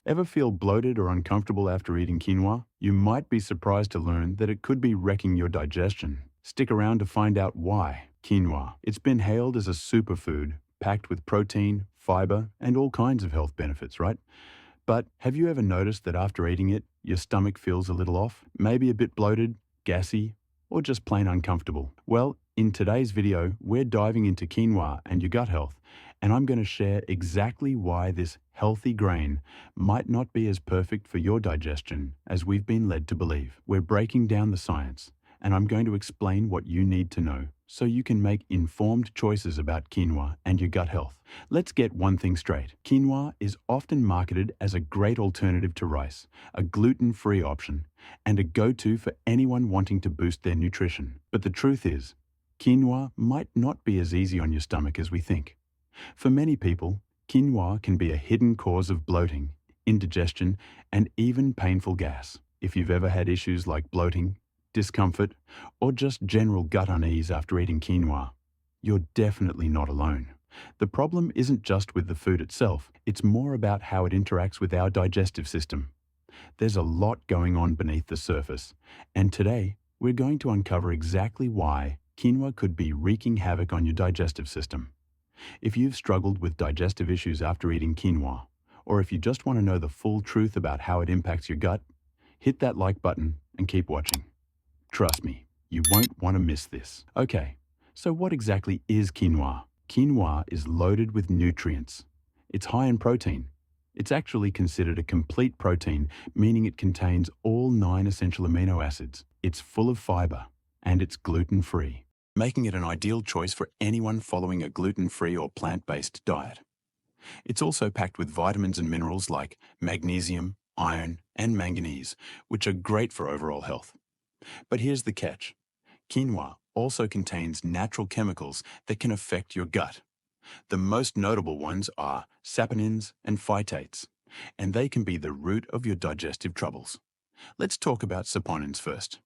Ever feel bloated or uncomfortable after eating quinoa? You might be surprised to learn that it could be wrecking your digestion. Stick around to find out why. Quinoa. It's been hailed as a superfood, packed with protein, fiber, and all kinds of health benefits, right? But have you ever noticed that after eating it, your stomach feels a little off? Maybe a bit bloated, gassy, or just plain uncomfortable? Well, in today's video, we're diving into quinoa and your gut health, and I'm going to share exactly why this healthy grain might not be as perfect for your digestion as we've been led to believe. We're breaking down the science, and I'm going to explain what you need to know so you can make informed choices about quinoa and your gut health. Let's get one thing straight. Quinoa is often marketed as a great alternative to rice, a gluten-free option, and a go-to for anyone wanting to boost their nutrition. But the truth is, quinoa might not be as easy on your stomach as we think. For many people, quinoa can be a hidden cause of bloating, indigestion, and even painful gas. If you've ever had issues like bloating, discomfort, or just general gut unease after eating quinoa, you're definitely not alone. The problem isn't just with the food itself, it's more about how it interacts with our digestive system. There's a lot going on beneath the surface, and today we're going to uncover exactly why quinoa could be wreaking havoc on your digestive system. If you've struggled with digestive issues after eating quinoa, or if you just want to know the full truth about how it impacts your gut, hit that like button and keep watching. Trust me, you won't want to miss this. Okay, so what exactly is quinoa? Quinoa is loaded with nutrients. It's high in protein. It's actually considered a complete protein, meaning it contains all 9 essential amino acids. It's full of fiber, and it's gluten-free, making it an ideal choice for anyone following a gluten-free or plant-based diet. It's also packed with vitamins and minerals like magnesium, iron, and manganese, which are great for overall health. But here's the catch. Quinoa also contains natural chemicals that can affect your gut. The most notable ones are saponins and phytates, and they can be the root of your digestive troubles. Let's talk about saponins first.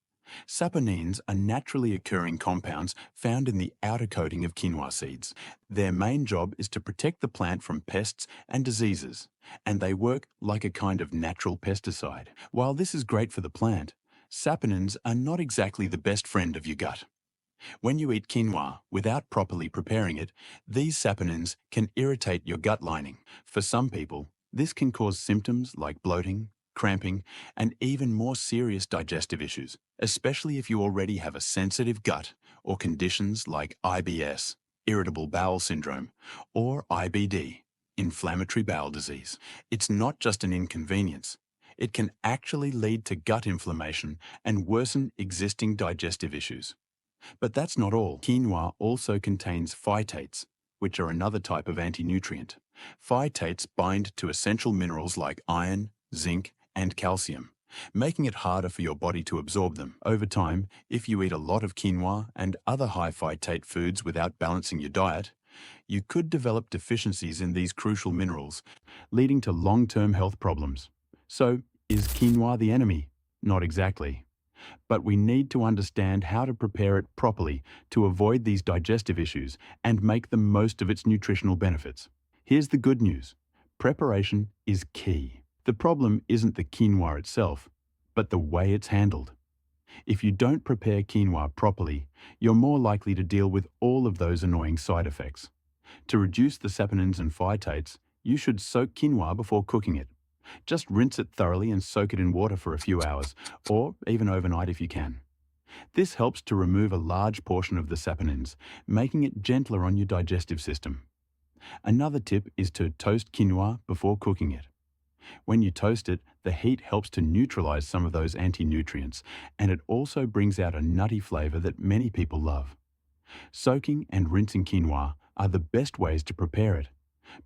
Saponins are naturally occurring compounds found in the outer coating of quinoa seeds. Their main job is to protect the plant from pests and diseases, and they work like a kind of natural pesticide. While this is great for the plant, saponins are not exactly the best friend of your gut. When you eat quinoa without properly preparing it, these saponins can irritate your gut lining. For some people, this can cause symptoms like bloating, cramping, and even more serious digestive issues, especially if you already have a sensitive gut or conditions like IBS, irritable bowel syndrome, or IBD, inflammatory bowel disease. It's not just an inconvenience. It can actually lead to gut inflammation and worsen existing digestive issues. But that's not all. Quinoa also contains phytates, which are another type of anti-nutrient. Phytates bind to essential minerals like iron, zinc, and calcium, making it harder for your body to absorb them. Over time, if you eat a lot of quinoa and other high phytate foods without balancing your diet, you could develop deficiencies in these crucial minerals, leading to long-term health problems. So, is quinoa the enemy? Not exactly. But we need to understand how to prepare it properly to avoid these digestive issues and make the most of its nutritional benefits. Here's the good news. Preparation is key. The problem isn't the quinoa itself, but the way it's handled. If you don't prepare quinoa properly, you're more likely to deal with all of those annoying side effects. To reduce the saponins and phytates, you should soak quinoa before cooking it. Just rinse it thoroughly and soak it in water for a few hours, or even overnight if you can. This helps to remove a large portion of the saponins, making it gentler on your digestive system. Another tip is to toast quinoa before cooking it. When you toast it, the heat helps to neutralize some of those anti-nutrients, and it also brings out a nutty flavor that many people love. Soaking and rinsing quinoa are the best ways to prepare it.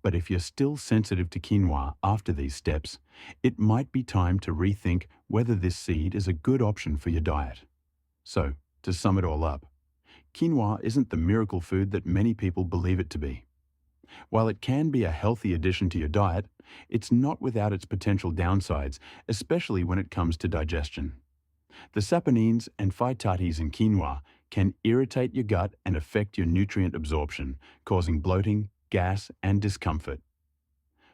But if you're still sensitive to quinoa after these steps, it might be time to rethink whether this seed is a good option for your diet. So, to sum it all up, quinoa isn't the miracle food that many people believe it to be. While it can be a healthy addition to your diet, it's not without its potential downsides, especially when it comes to digestion. The saponins and phytates in quinoa can irritate your gut and affect your nutrient absorption, causing bloating, gas, and discomfort.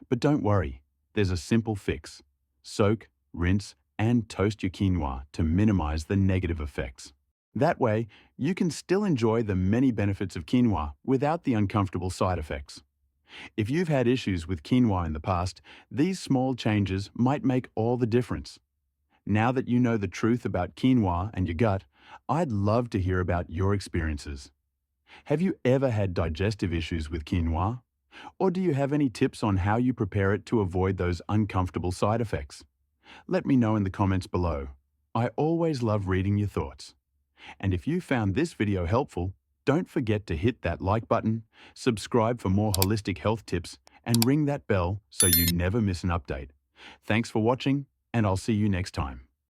But don't worry, There's a simple fix. Soak, rinse, and toast your quinoa to minimize the negative effects. That way, you can still enjoy the many benefits of quinoa without the uncomfortable side effects. If you've had issues with quinoa in the past, these small changes might make all the difference. Now that you know the truth about quinoa and your gut, I'd love to hear about your experiences. Have you ever had digestive issues with quinoa? Or do you have any tips on how you prepare it to avoid those uncomfortable side effects? Let me know in the comments below. I always love reading your thoughts. And if you found this video helpful, don't forget to hit that like button, subscribe for more holistic health tips, and ring that bell so you never miss an update. Thanks for watching, and I'll see you next time.